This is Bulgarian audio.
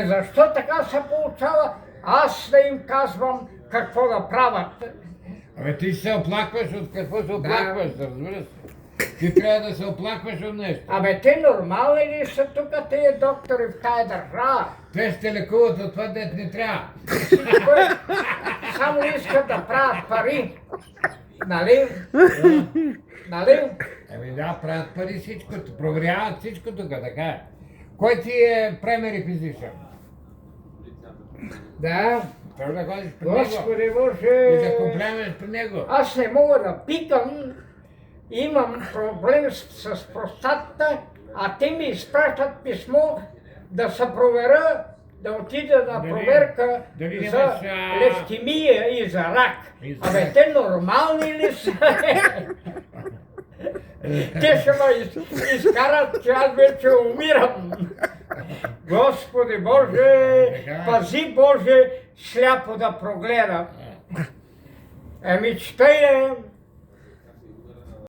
Защо така се получава? Аз да им казвам какво да правят. Ти се оплакваш от какво се оплакваш, разбира се. Ти трябва да се оплакваш от нещо. Те нормални ли са тук тия доктори в тая държава? Те ще лекуват от това, дет не трябва. Всичко само искат да правят пари. Нали? Нали? Да, правят пари всичкото, проверяват всичко тук, така е. Кой ти е primary physician? Да. Трябва да ходиш при него. Господи Боже! И да комплемеш при него. Аз не мога да питам. Имам проблем с простатата, а те ми изпращат писмо да се проверя, да отида на проверка за левкемия и за рак. Те нормални ли са? Те ще ме изкарат, че аз вече умирам. Господи Боже, пази Боже, сляпо да прогледам. Че тъй е.